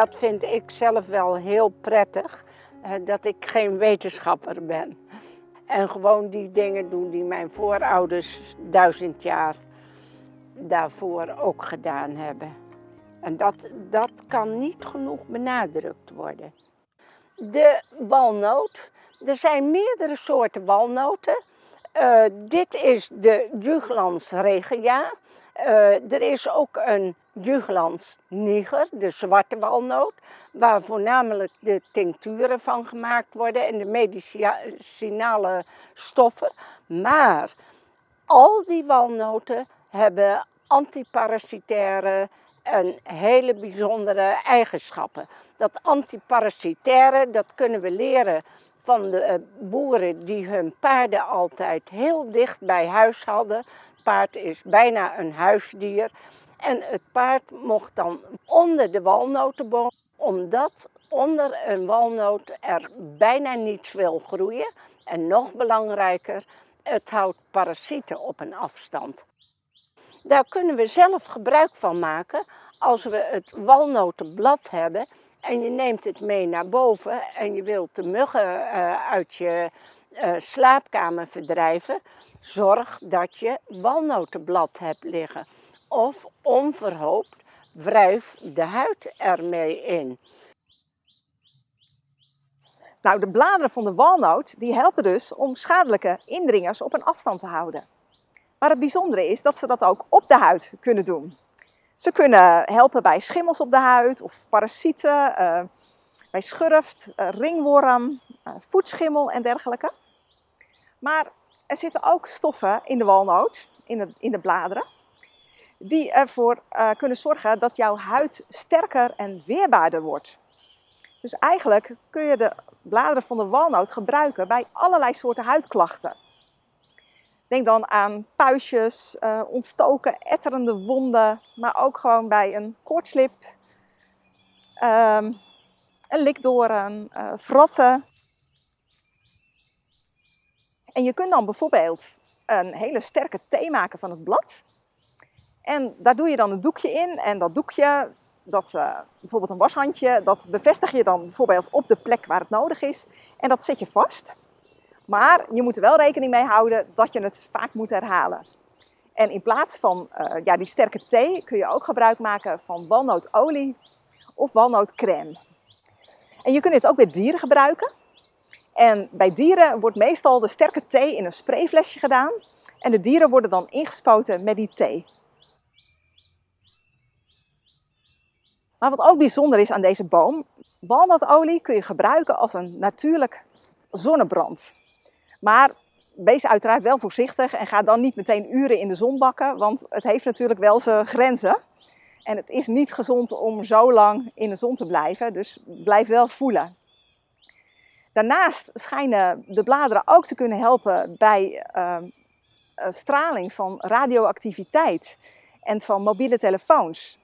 dat vind ik zelf wel heel prettig, dat ik geen wetenschapper ben. En gewoon die dingen doen die mijn voorouders 1000 jaar daarvoor ook gedaan hebben. En dat kan niet genoeg benadrukt worden. De walnoot. Er zijn meerdere soorten walnoten. Dit is de Juglans regia. Er is ook een Juglans niger, de zwarte walnoot, waar voornamelijk de tincturen van gemaakt worden en de medicinale stoffen. Maar al die walnoten hebben antiparasitaire en hele bijzondere eigenschappen. Dat antiparasitaire, dat kunnen we leren van de boeren die hun paarden altijd heel dicht bij huis hadden. Het paard is bijna een huisdier. En het paard mocht dan onder de walnotenboom, omdat onder een walnoot er bijna niets wil groeien. En nog belangrijker, het houdt parasieten op een afstand. Daar kunnen we zelf gebruik van maken als we het walnotenblad hebben en je neemt het mee naar boven en je wilt de muggen uit je slaapkamer verdrijven. Zorg dat je walnotenblad hebt liggen. Of onverhoopt, wrijf de huid ermee in. Nou, de bladeren van de walnoot die helpen dus om schadelijke indringers op een afstand te houden. Maar het bijzondere is dat ze dat ook op de huid kunnen doen. Ze kunnen helpen bij schimmels op de huid of parasieten, bij schurft, ringworm, voetschimmel en dergelijke. Maar er zitten ook stoffen in de walnoot, in de bladeren, die ervoor kunnen zorgen dat jouw huid sterker en weerbaarder wordt. Dus eigenlijk kun je de bladeren van de walnoot gebruiken bij allerlei soorten huidklachten. Denk dan aan puistjes, ontstoken, etterende wonden, maar ook gewoon bij een koortslip, een likdoorn, vratten. En je kunt dan bijvoorbeeld een hele sterke thee maken van het blad. En daar doe je dan een doekje in en dat doekje, bijvoorbeeld een washandje, dat bevestig je dan bijvoorbeeld op de plek waar het nodig is. En dat zet je vast. Maar je moet er wel rekening mee houden dat je het vaak moet herhalen. En in plaats van die sterke thee kun je ook gebruik maken van walnootolie of walnootcrème. En je kunt dit ook bij dieren gebruiken. En bij dieren wordt meestal de sterke thee in een sprayflesje gedaan. En de dieren worden dan ingespoten met die thee. Maar wat ook bijzonder is aan deze boom, walnootolie kun je gebruiken als een natuurlijk zonnebrand. Maar wees uiteraard wel voorzichtig en ga dan niet meteen uren in de zon bakken, want het heeft natuurlijk wel zijn grenzen. En het is niet gezond om zo lang in de zon te blijven, dus blijf wel voelen. Daarnaast schijnen de bladeren ook te kunnen helpen bij straling van radioactiviteit en van mobiele telefoons.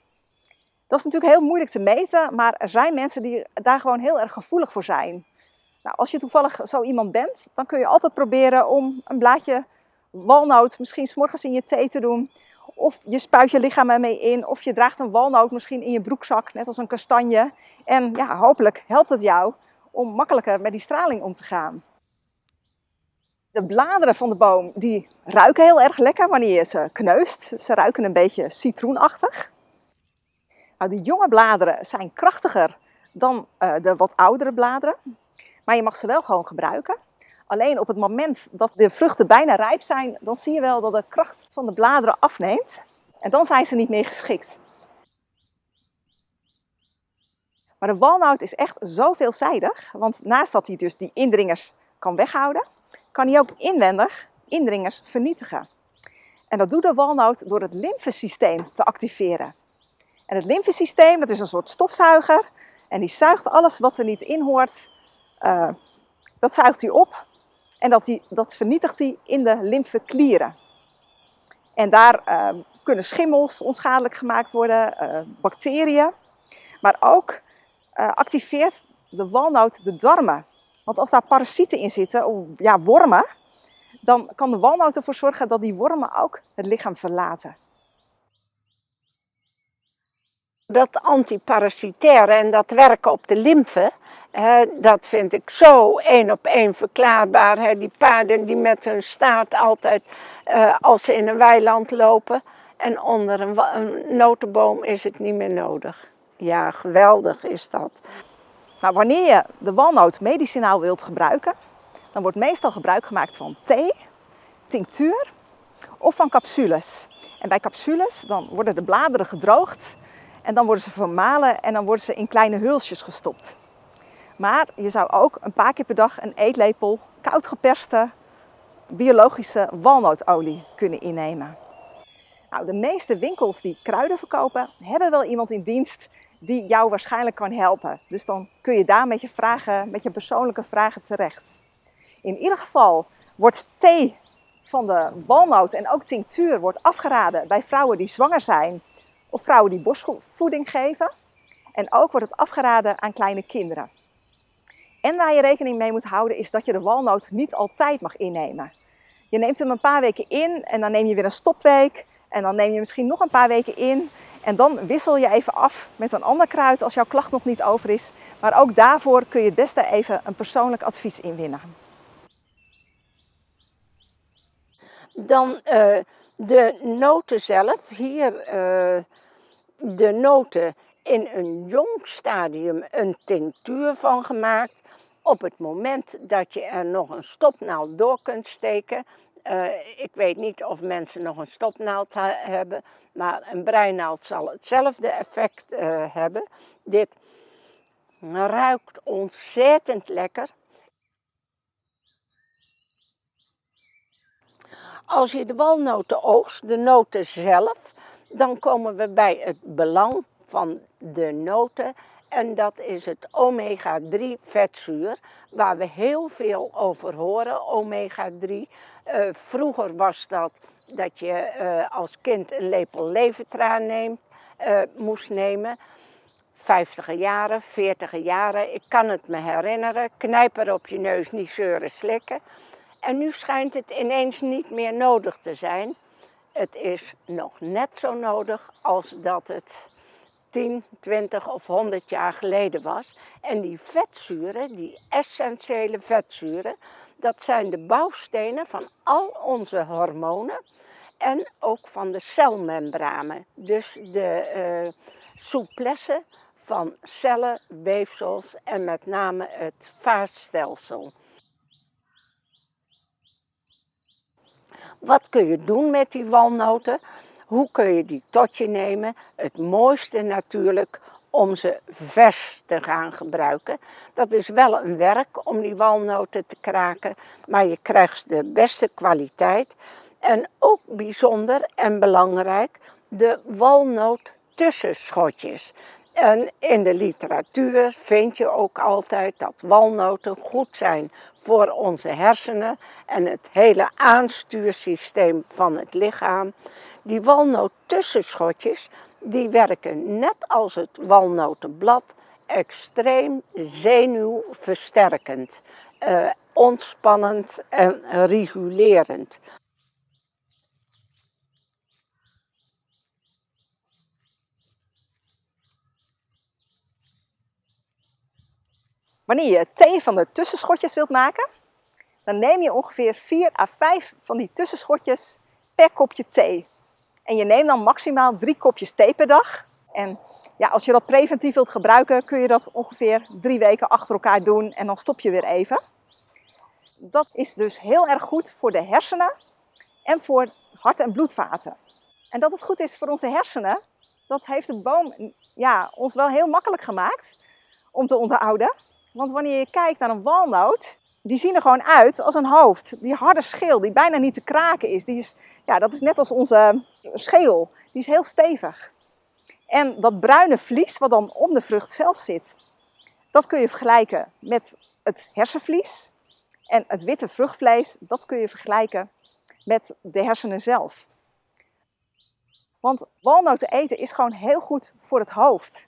Dat is natuurlijk heel moeilijk te meten, maar er zijn mensen die daar gewoon heel erg gevoelig voor zijn. Nou, als je toevallig zo iemand bent, dan kun je altijd proberen om een blaadje walnoot misschien 's morgens in je thee te doen. Of je spuit je lichaam ermee in, of je draagt een walnoot misschien in je broekzak, net als een kastanje. En ja, hopelijk helpt het jou om makkelijker met die straling om te gaan. De bladeren van de boom die ruiken heel erg lekker wanneer je ze kneust. Ze ruiken een beetje citroenachtig. Nou, de jonge bladeren zijn krachtiger dan de wat oudere bladeren. Maar je mag ze wel gewoon gebruiken. Alleen op het moment dat de vruchten bijna rijp zijn, dan zie je wel dat de kracht van de bladeren afneemt. En dan zijn ze niet meer geschikt. Maar de walnoot is echt zo veelzijdig, want naast dat hij dus die indringers kan weghouden, kan hij ook inwendig indringers vernietigen. En dat doet de walnoot door het lymfesysteem te activeren. En het lymfesysteem, dat is een soort stofzuiger en die zuigt alles wat er niet in hoort, dat zuigt hij op en dat vernietigt hij in de lymfeklieren. En daar kunnen schimmels onschadelijk gemaakt worden, bacteriën, maar ook activeert de walnoot de darmen. Want als daar parasieten in zitten, of ja, wormen, dan kan de walnoot ervoor zorgen dat die wormen ook het lichaam verlaten. Dat antiparasitaire en dat werken op de lymfe, dat vind ik zo 1-op-1 verklaarbaar. Die paarden die met hun staart altijd, als ze in een weiland lopen en onder een notenboom, is het niet meer nodig. Ja, geweldig is dat. Nou, wanneer je de walnoot medicinaal wilt gebruiken, dan wordt meestal gebruik gemaakt van thee, tinctuur of van capsules. En bij capsules dan worden de bladeren gedroogd en dan worden ze vermalen en dan worden ze in kleine hulsjes gestopt. Maar je zou ook een paar keer per dag een eetlepel koud geperste biologische walnootolie kunnen innemen. Nou, de meeste winkels die kruiden verkopen, hebben wel iemand in dienst die jou waarschijnlijk kan helpen. Dus dan kun je daar met je persoonlijke vragen terecht. In ieder geval wordt thee van de walnoot en ook tinctuur wordt afgeraden bij vrouwen die zwanger zijn of vrouwen die borstvoeding geven. En ook wordt het afgeraden aan kleine kinderen. En waar je rekening mee moet houden is dat je de walnoot niet altijd mag innemen. Je neemt hem een paar weken in en dan neem je weer een stopweek. En dan neem je misschien nog een paar weken in. En dan wissel je even af met een ander kruid als jouw klacht nog niet over is. Maar ook daarvoor kun je het beste even een persoonlijk advies inwinnen. Dan de noten zelf. Hier de noten in een jong stadium een tinctuur van gemaakt. Op het moment dat je er nog een stopnaald door kunt steken. Ik weet niet of mensen nog een stopnaald hebben, maar een breinaald zal hetzelfde effect hebben. Dit ruikt ontzettend lekker. Als je de walnoten oogst, de noten zelf, dan komen we bij het belang van de noten. En dat is het omega-3 vetzuur, waar we heel veel over horen, omega-3. Vroeger was dat je als kind een lepel levertraan moest nemen. 50er jaren, 40er jaren, ik kan het me herinneren. Knijper op je neus, niet zeuren, slikken. En nu schijnt het ineens niet meer nodig te zijn. Het is nog net zo nodig als dat het 10, 20 of 100 jaar geleden was. En die vetzuren, die essentiële vetzuren, dat zijn de bouwstenen van al onze hormonen en ook van de celmembranen. Dus de souplesse van cellen, weefsels en met name het vaatstelsel. Wat kun je doen met die walnoten? Hoe kun je die tot je nemen? Het mooiste natuurlijk om ze vers te gaan gebruiken. Dat is wel een werk om die walnoten te kraken, maar je krijgt de beste kwaliteit. En ook bijzonder en belangrijk, de walnoot-tussenschotjes. En in de literatuur vind je ook altijd dat walnoten goed zijn voor onze hersenen en het hele aanstuursysteem van het lichaam. Die walnoot-tussenschotjes, die werken net als het walnotenblad extreem zenuwversterkend, ontspannend en regulerend. Wanneer je thee van de tussenschotjes wilt maken, dan neem je ongeveer 4 à 5 van die tussenschotjes per kopje thee. En je neemt dan maximaal 3 kopjes thee per dag. En ja, als je dat preventief wilt gebruiken, kun je dat ongeveer 3 weken achter elkaar doen en dan stop je weer even. Dat is dus heel erg goed voor de hersenen en voor hart- en bloedvaten. En dat het goed is voor onze hersenen, dat heeft de boom ons wel heel makkelijk gemaakt om te onthouden. Want wanneer je kijkt naar een walnoot, die zien er gewoon uit als een hoofd. Die harde schil, die bijna niet te kraken is. Dat is net als onze schedel. Die is heel stevig. En dat bruine vlies, wat dan om de vrucht zelf zit, dat kun je vergelijken met het hersenvlies. En het witte vruchtvlees, dat kun je vergelijken met de hersenen zelf. Want walnoten eten is gewoon heel goed voor het hoofd.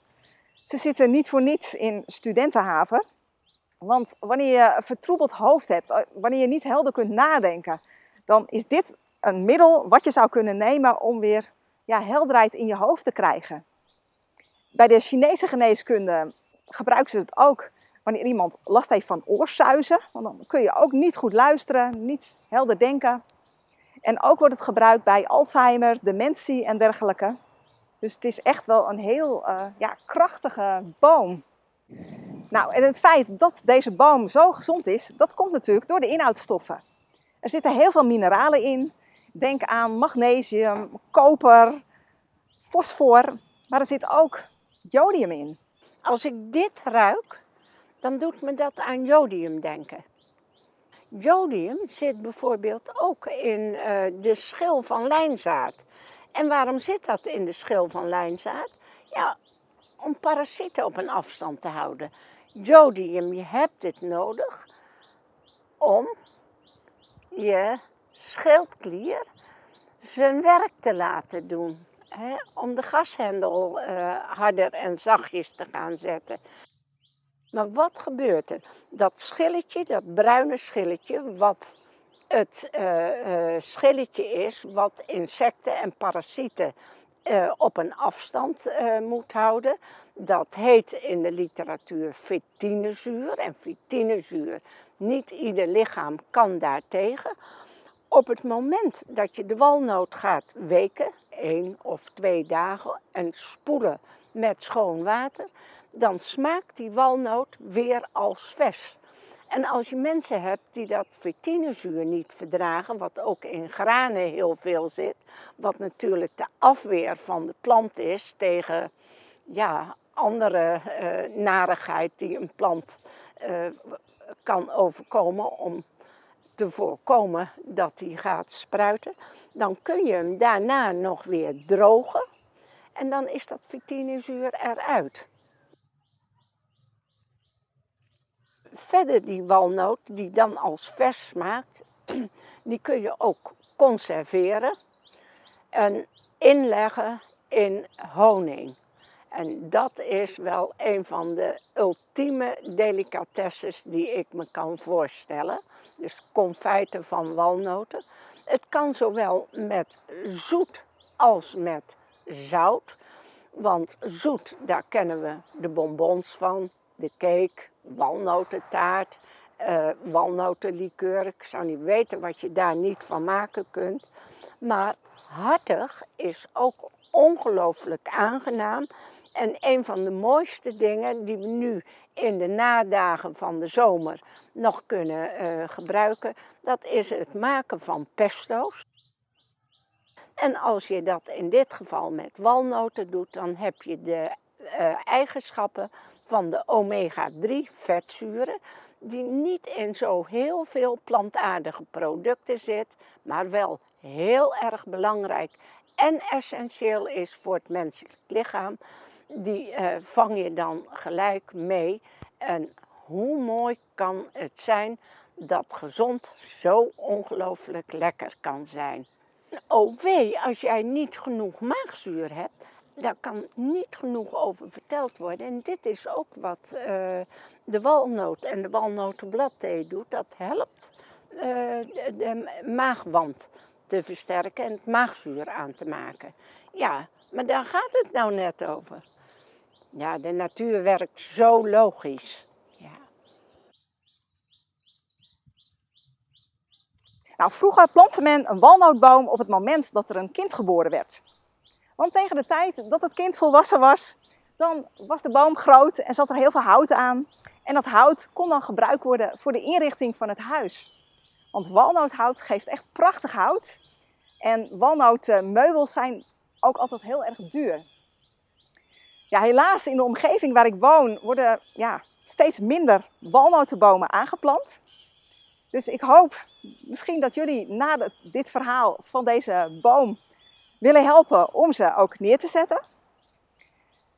Ze zitten niet voor niets in studentenhaven. Want wanneer je een vertroebeld hoofd hebt, wanneer je niet helder kunt nadenken, dan is dit een middel wat je zou kunnen nemen om weer helderheid in je hoofd te krijgen. Bij de Chinese geneeskunde gebruiken ze het ook wanneer iemand last heeft van oorsuizen. Want dan kun je ook niet goed luisteren, niet helder denken. En ook wordt het gebruikt bij Alzheimer, dementie en dergelijke. Dus het is echt wel een heel krachtige boom. Nou, en het feit dat deze boom zo gezond is, dat komt natuurlijk door de inhoudstoffen. Er zitten heel veel mineralen in. Denk aan magnesium, koper, fosfor, maar er zit ook jodium in. Als ik dit ruik, dan doet me dat aan jodium denken. Jodium zit bijvoorbeeld ook in de schil van lijnzaad. En waarom zit dat in de schil van lijnzaad? Ja, om parasieten op een afstand te houden. Jodium, je hebt het nodig om je schildklier zijn werk te laten doen. Om de gashendel harder en zachtjes te gaan zetten. Maar wat gebeurt er? Dat schilletje, dat bruine schilletje, wat het schilletje is wat insecten en parasieten op een afstand moet houden. Dat heet in de literatuur fitinezuur. En fitinezuur, niet ieder lichaam kan daartegen. Op het moment dat je de walnoot gaat weken, 1 of 2 dagen, en spoelen met schoon water, dan smaakt die walnoot weer als vers. En als je mensen hebt die dat fitinezuur niet verdragen, wat ook in granen heel veel zit, wat natuurlijk de afweer van de plant is tegen andere narigheid die een plant kan overkomen om te voorkomen dat die gaat spruiten, dan kun je hem daarna nog weer drogen en dan is dat fitinezuur eruit. Verder die walnoot, die dan als vers smaakt, die kun je ook conserveren en inleggen in honing. En dat is wel een van de ultieme delicatesses die ik me kan voorstellen. Dus confijten van walnoten. Het kan zowel met zoet als met zout. Want zoet, daar kennen we de bonbons van, de cake, walnotentaart, walnotenlikeur. Ik zou niet weten wat je daar niet van maken kunt. Maar hartig is ook ongelooflijk aangenaam. En een van de mooiste dingen die we nu in de nadagen van de zomer nog kunnen gebruiken, dat is het maken van pesto's. En als je dat in dit geval met walnoten doet, dan heb je de eigenschappen van de omega-3 vetzuren, die niet in zo heel veel plantaardige producten zit, maar wel heel erg belangrijk en essentieel is voor het menselijk lichaam. Die vang je dan gelijk mee. En hoe mooi kan het zijn dat gezond zo ongelooflijk lekker kan zijn. Oh wee, als jij niet genoeg maagzuur hebt, daar kan niet genoeg over verteld worden. En dit is ook wat de walnoot en de walnotenbladthee doet. Dat helpt de maagwand te versterken en het maagzuur aan te maken. Ja, maar daar gaat het nou net over. Ja, de natuur werkt zo logisch. Ja. Nou, vroeger plantte men een walnootboom op het moment dat er een kind geboren werd. Want tegen de tijd dat het kind volwassen was, dan was de boom groot en zat er heel veel hout aan. En dat hout kon dan gebruikt worden voor de inrichting van het huis. Want walnoothout geeft echt prachtig hout. En walnootmeubels zijn ook altijd heel erg duur. Ja, helaas in de omgeving waar ik woon worden steeds minder walnotenbomen aangeplant. Dus ik hoop misschien dat jullie na dit verhaal van deze boom willen helpen om ze ook neer te zetten.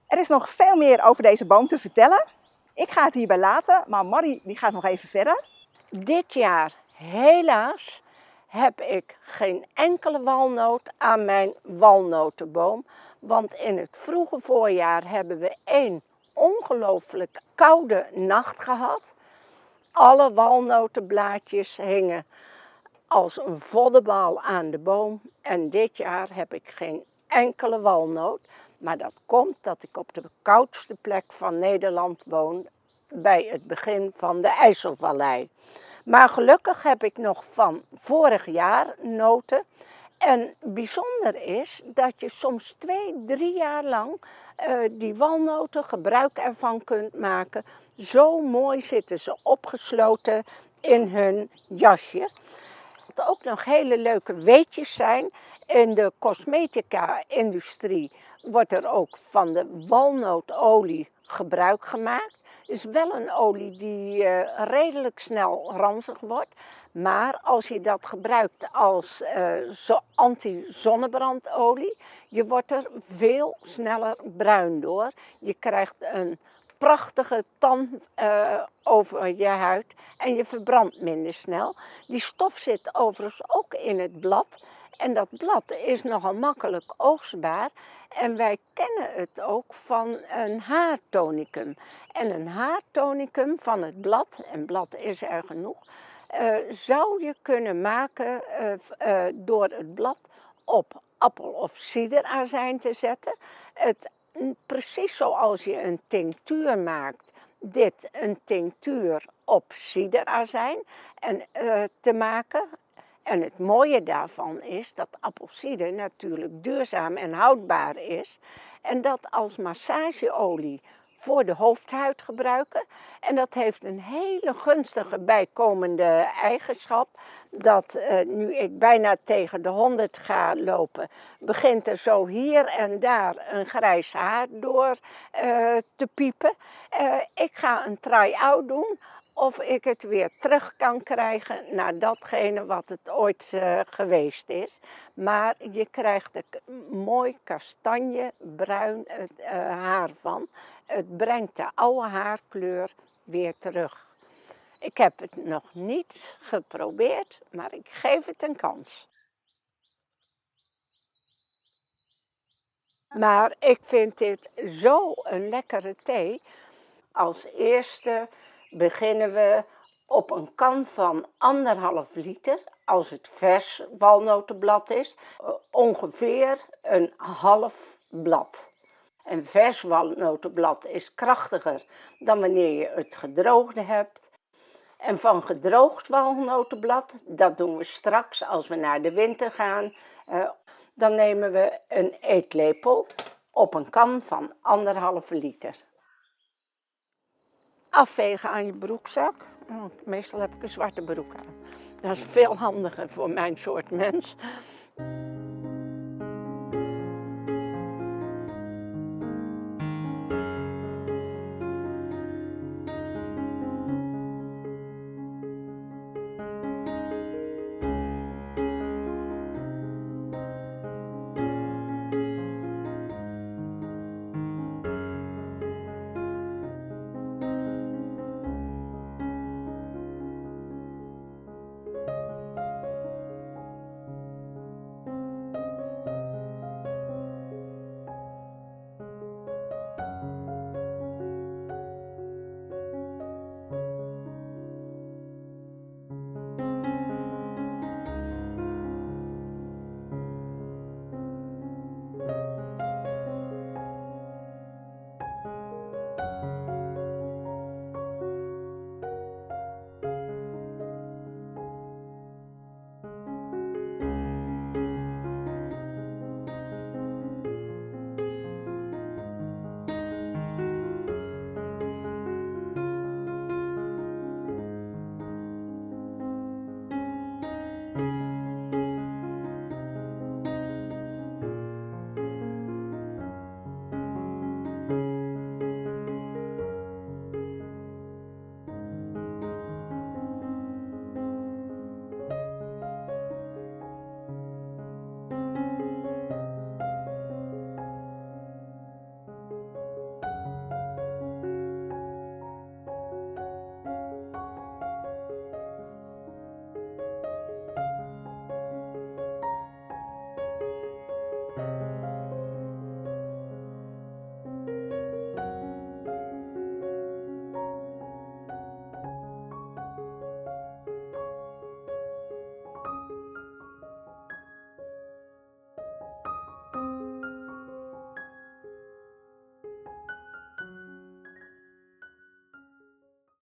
Er is nog veel meer over deze boom te vertellen. Ik ga het hierbij laten, maar Marie die gaat nog even verder. Dit jaar helaas heb ik geen enkele walnoot aan mijn walnotenboom. Want in het vroege voorjaar hebben we 1 ongelooflijk koude nacht gehad. Alle walnotenblaadjes hingen als een voddenbal aan de boom. En dit jaar heb ik geen enkele walnoot. Maar dat komt dat ik op de koudste plek van Nederland woon, bij het begin van de IJsselvallei. Maar gelukkig heb ik nog van vorig jaar noten. En bijzonder is dat je soms 2, 3 jaar lang die walnoten gebruik ervan kunt maken. Zo mooi zitten ze opgesloten in hun jasje. Wat ook nog hele leuke weetjes zijn. In de cosmetica-industrie wordt er ook van de walnootolie gebruik gemaakt. Het is wel een olie die redelijk snel ranzig wordt. Maar als je dat gebruikt als anti-zonnebrandolie, je wordt er veel sneller bruin door. Je krijgt een prachtige tand over je huid en je verbrandt minder snel. Die stof zit overigens ook in het blad. En dat blad is nogal makkelijk oogstbaar. En wij kennen het ook van een haartonicum. En een haartonicum van het blad, en blad is er genoeg, zou je kunnen maken door het blad op appel- of ciderazijn te zetten. Precies zoals je een tinctuur maakt, dit een tinctuur op ciderazijn te maken. En het mooie daarvan is dat appelsieder natuurlijk duurzaam en houdbaar is. En dat als massageolie voor de hoofdhuid gebruiken. En dat heeft een hele gunstige bijkomende eigenschap. Dat nu ik bijna tegen de 100 ga lopen, begint er zo hier en daar een grijs haar door te piepen. Ik ga een try-out doen. Of ik het weer terug kan krijgen naar datgene wat het ooit geweest is. Maar je krijgt er mooi kastanjebruin haar van. Het brengt de oude haarkleur weer terug. Ik heb het nog niet geprobeerd, maar ik geef het een kans. Maar ik vind dit zo een lekkere thee. Als eerste beginnen we op een kan van 1,5 liter, als het vers walnotenblad is, ongeveer een half blad. Een vers walnotenblad is krachtiger dan wanneer je het gedroogde hebt. En van gedroogd walnotenblad, dat doen we straks als we naar de winter gaan, dan nemen we een eetlepel op een kan van 1,5 liter. Afvegen aan je broekzak. Meestal heb ik een zwarte broek aan. Dat is veel handiger voor mijn soort mens.